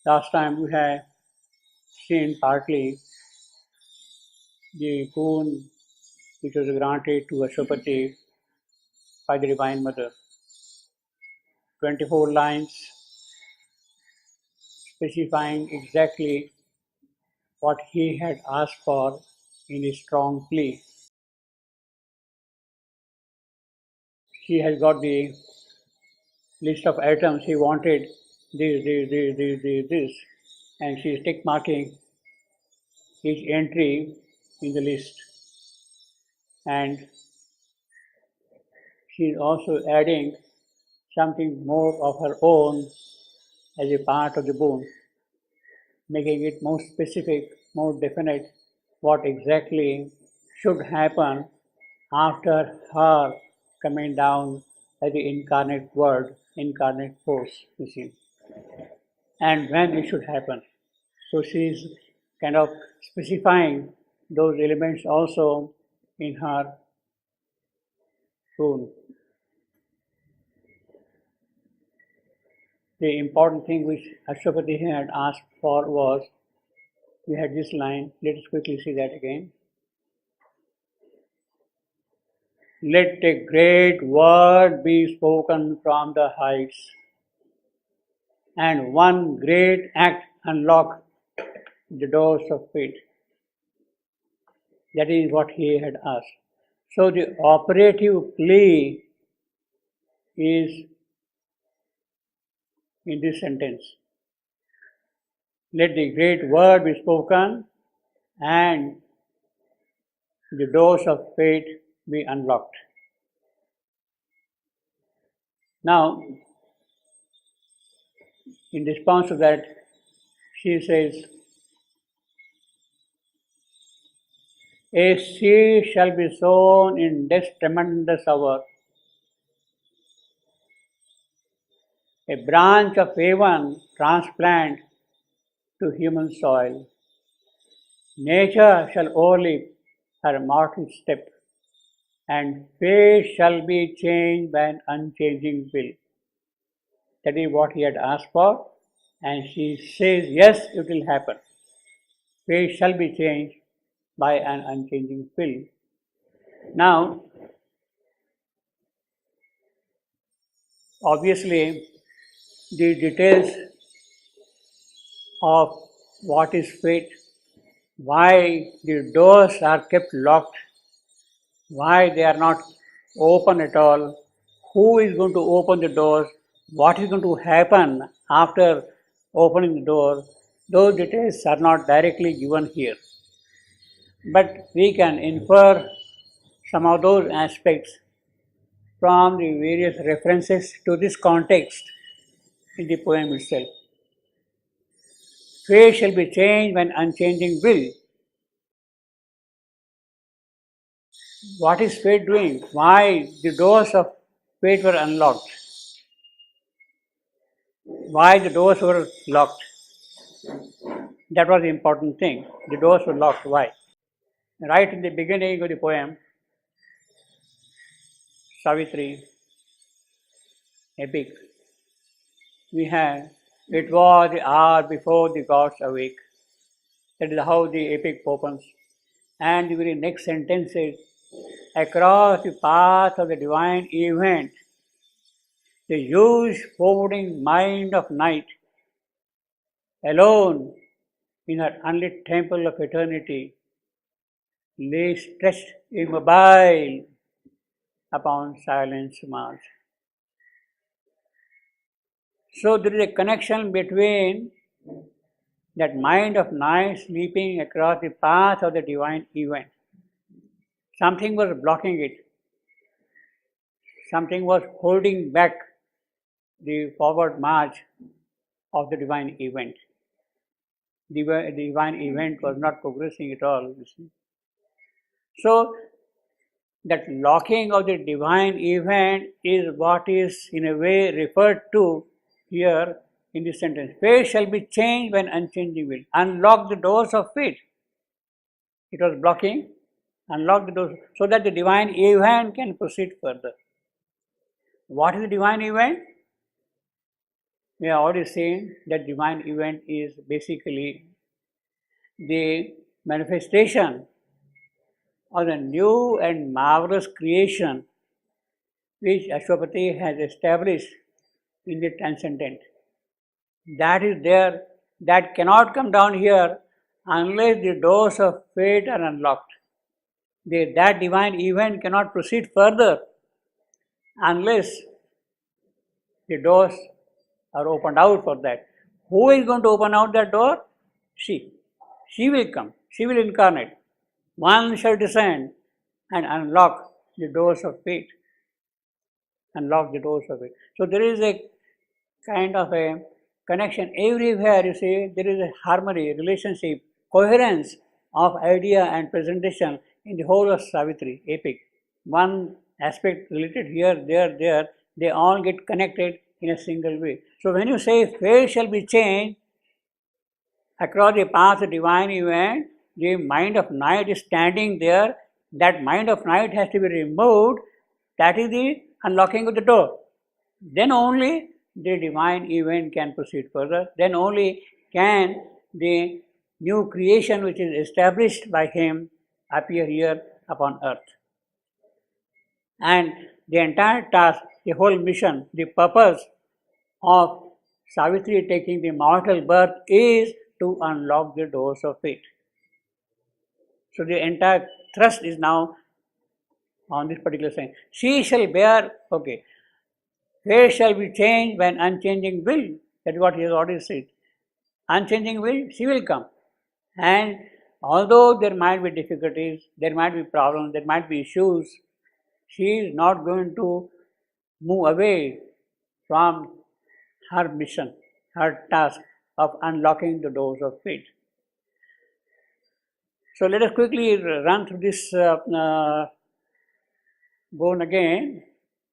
Last time we have seen partly the boon which was granted to Ashwapati by the Divine Mother. 24 lines specifying exactly what he had asked for in his strong plea. He has got the list of items he wanted, this, and she is tick marking each entry in the list. And she is also adding something more of her own as a part of the boon, making it more specific, more definite what exactly should happen after her coming down as the incarnate word, incarnate force, you see, and when it should happen. So she is kind of specifying those elements also in her boon. The important thing which Ashwapati had asked for was, we had this line, let us quickly see that again. Let a great word be spoken from the heights, and one great act unlock the doors of faith. That is what he had asked. So the operative plea is in this sentence. Let the great word be spoken and the doors of faith be unlocked. Now, in response to that, she says, a seed shall be sown in this tremendous hour, a branch of heaven transplant to human soil. Nature shall overleap her mortal step, and fate shall be changed by an unchanging will. That is what he had asked for, and she says, yes, it will happen. Fate shall be changed by an unchanging will. Now, obviously, the details of what is fate, why the doors are kept locked, why they are not open at all, who is going to open the doors, what is going to happen after opening the door, those details are not directly given here. But we can infer some of those aspects from the various references to this context in the poem itself. Fate shall be changed by an unchanging will. What is fate doing? Why the doors of fate were unlocked? Why the doors were locked? That was the important thing. The doors were locked. Why? Right in the beginning of the poem, Savitri, epic, we have, it was the hour before the gods awake. That is how the epic opens. And the very next sentence is, across the path of the divine event, the huge foreboding mind of night, alone in her unlit temple of eternity, lay stretched immobile upon silence march. So there is a connection between that mind of night sleeping across the path of the divine event. Something was blocking it. Something was holding back the forward march of the divine event. The divine event was not progressing at all, you see. So that locking of the divine event is what is in a way referred to here in this sentence. Fate shall be changed by an unchanging will. Unlock the doors of fate. It was blocking. Unlock the doors so that the divine event can proceed further. What is the divine event? We have already seen that divine event is basically the manifestation of the new and marvelous creation which Ashwapati has established in the transcendent. That is there, that cannot come down here unless the doors of fate are unlocked. That divine event cannot proceed further unless the doors are opened out for that. Who is going to open out that door? She. She will come. She will incarnate. One shall descend and unlock the doors of fate. Unlock the doors of it. So there is a kind of a connection everywhere. You see, there is a harmony, relationship, coherence of idea and presentation in the whole of Savitri epic. One aspect related here, there, they all get connected in a single way. So when you say fate shall be changed across the path of divine event, the mind of night is standing there. That mind of night has to be removed. That is the unlocking of the door. Then only the divine event can proceed further. Then only can the new creation which is established by him appear here upon earth. And the entire task, the whole mission, the purpose of Savitri taking the mortal birth is to unlock the doors of fate. So the entire thrust is now on this particular sign. She shall bear, okay, fate shall be changed when unchanging will. That is what he has already said. Unchanging will, she will come. And although there might be difficulties, there might be problems, there might be issues, she is not going to move away from her mission, her task of unlocking the doors of fate. So let us quickly run through this bone again,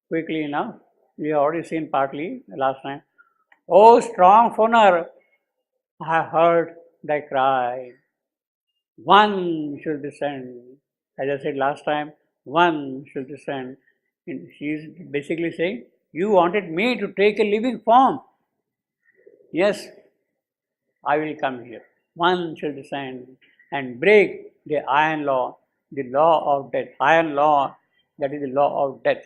quickly enough. We have already seen partly last time. Oh, strong foreigner, I have heard thy cry. One should descend. As I said last time, one should descend. And she is basically saying, you wanted me to take a living form. Yes, I will come here. One shall descend and break the iron law, the law of death. Iron law, that is the law of death.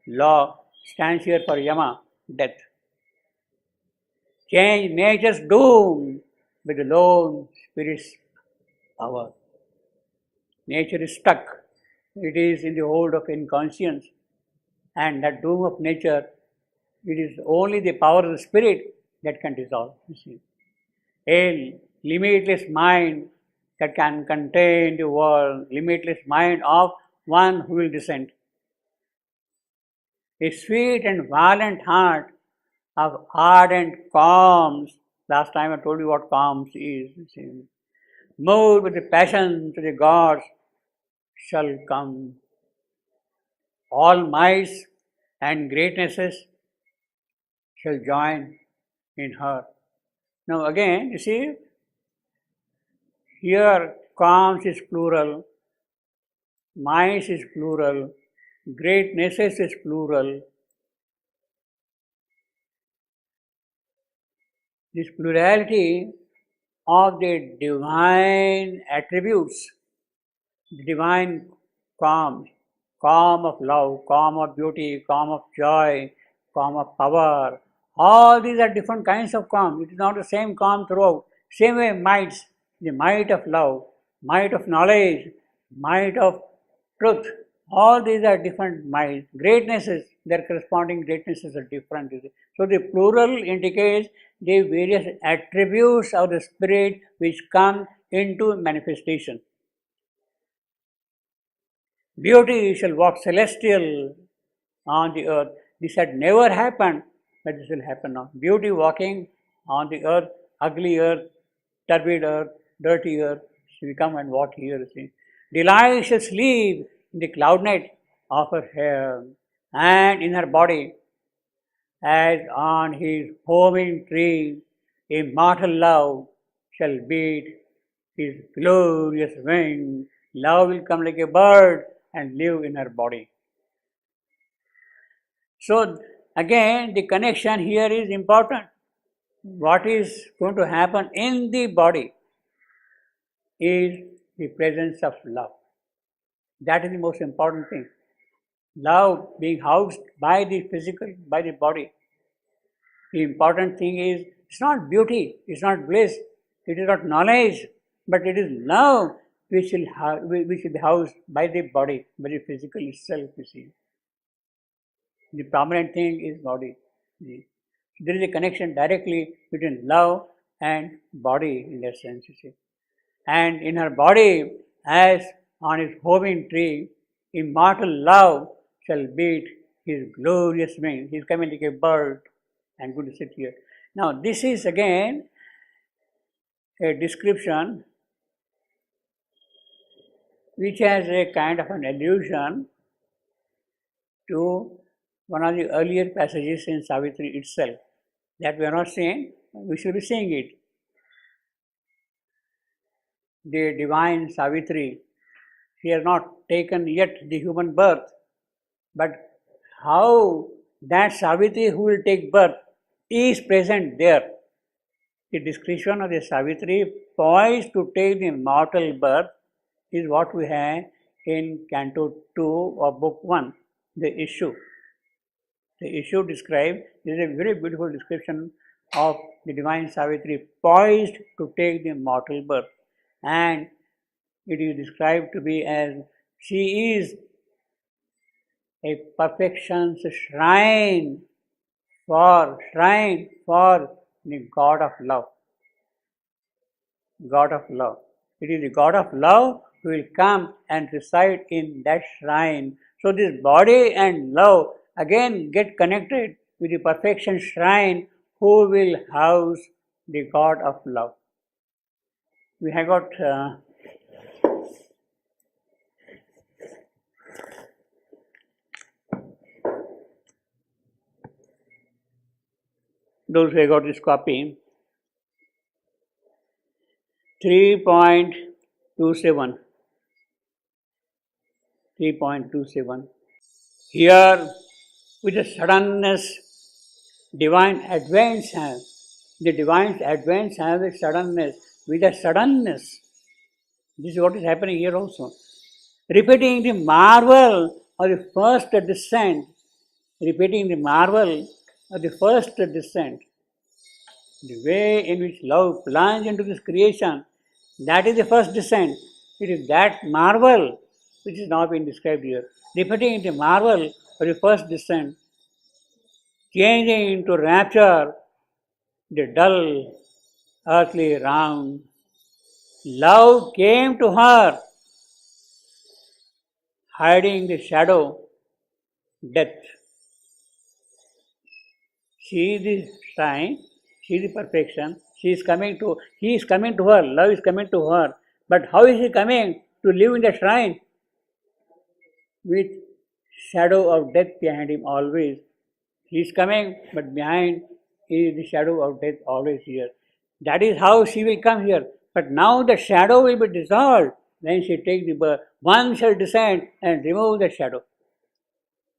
Law stands here for Yama, death. Change nature's doom with the lone spirit's power. Nature is stuck. It is in the hold of inconscience. And that doom of nature, it is only the power of the spirit that can dissolve. You see. A limitless mind that can contain the world, limitless mind of one who will descend. A sweet and violent heart of ardent calms. Last time I told you what calms is. Moved with the passion to the gods shall come. All mights and greatnesses shall join in her. Now again, you see, here calms is plural, mights is plural, greatnesses is plural. This plurality of the divine attributes, the divine calm, calm of love, calm of beauty, calm of joy, calm of power, all these are different kinds of calm. It is not the same calm throughout. Same way mights, the might of love, might of knowledge, might of truth, all these are different might. Greatnesses, their corresponding greatnesses are different. So the plural indicates the various attributes of the spirit which come into manifestation. Beauty shall walk celestial on the earth. This had never happened, but this will happen now. Beauty walking on the earth, ugly earth, turbid earth, dirty earth. She will come and walk here. See. Delight shall sleep in the cloudnet of her hair and in her body, as on his homing tree, immortal love shall beat his glorious wing. Love will come like a bird and live in her body. So again, the connection here is important. what is going to happen in the body is the presence of love. That is the most important thing. Love being housed by the physical, by the body. The important thing is, it's not beauty, it's not bliss, it is not knowledge, but it is love which will be housed by the body, by the physical itself, you see. The prominent thing is body. There is a connection directly between love and body in that sense, you see. And in her body, as on his homing tree, immortal love shall beat his glorious wings. He is coming like a bird and going to sit here. Now, this is again a description which has a kind of an allusion to one of the earlier passages in Savitri itself. That we are not seeing, we should be seeing it. The divine Savitri, she has not taken yet the human birth, but how that Savitri who will take birth is present there. The description of the Savitri poised to take the mortal birth is what we have in Canto 2 of Book 1, the issue. The issue described, this is a very beautiful description of the divine Savitri poised to take the mortal birth. And it is described to be as she is a perfection's shrine for the God of love. God of love. It is the God of love who will come and reside in that shrine. So this body and love again get connected with the perfection shrine who will house the God of love. We have got those who have got this copy, 3.27. 3.27. Here, with the suddenness, divine advance has. The divine advance has a suddenness. With a suddenness, this is what is happening here also. Repeating the marvel of the first descent. Repeating the marvel of the first descent. The way in which love plunged into this creation, that is the first descent. It is that marvel which is now being described here. Repeating the marvel of the first descent, changing into rapture the dull earthly round. Love came to her, hiding the shadow, death. She is the shrine, she is the perfection, he is coming to her, love is coming to her. But how is he coming to live in the shrine? With shadow of death behind him always. He is coming, but behind is the shadow of death always here. That is how she will come here. But now the shadow will be dissolved when she takes the birth. One shall descend and remove the shadow.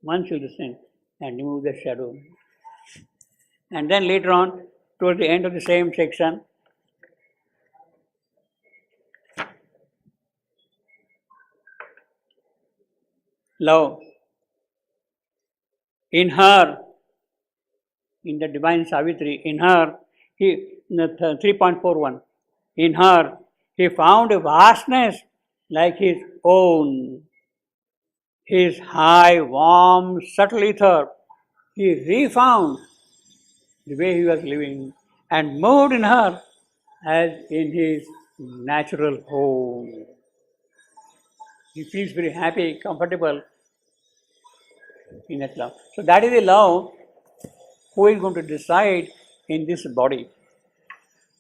One shall descend and remove the shadow. And then later on, towards the end of the same section, love. In her, in the divine Savitri, in her, 3.41, in her, he found a vastness like his own. His high, warm, subtle ether, he refound the way he was living and moved in her as in his natural home. He feels very happy, comfortable in that love. So that is the love who is going to decide in this body.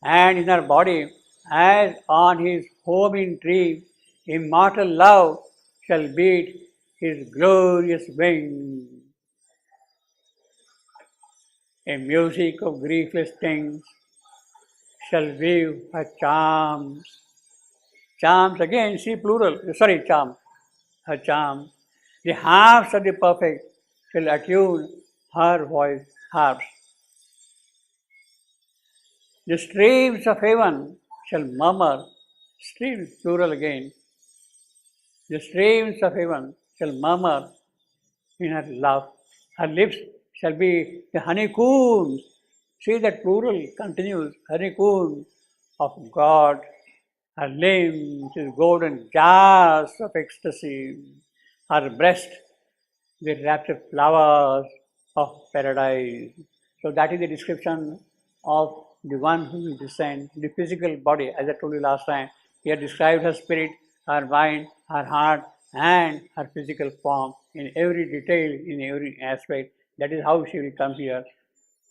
And in our body, as on his homing tree, immortal love shall beat his glorious wing. A music of griefless things shall weave her charms. Charms again, see plural, charm, her charm. The harps of the perfect shall attune her voice harps. The streams of heaven shall murmur, streams plural again, the streams of heaven shall murmur in her love. Her lips shall be the honeycombs. See that plural continues, honeycomb of God. Her limbs is golden jars of ecstasy. Her breast the rapture flowers of paradise. So that is the description of the one who will descend, the physical body, as I told you last time. He described her spirit, her mind, her heart, and her physical form in every detail, in every aspect. That is how she will come here.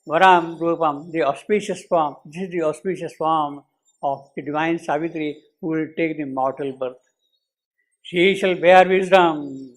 Varam Rupam, the auspicious form. This is the auspicious form of the divine Savitri who will take the mortal birth. She shall bear wisdom.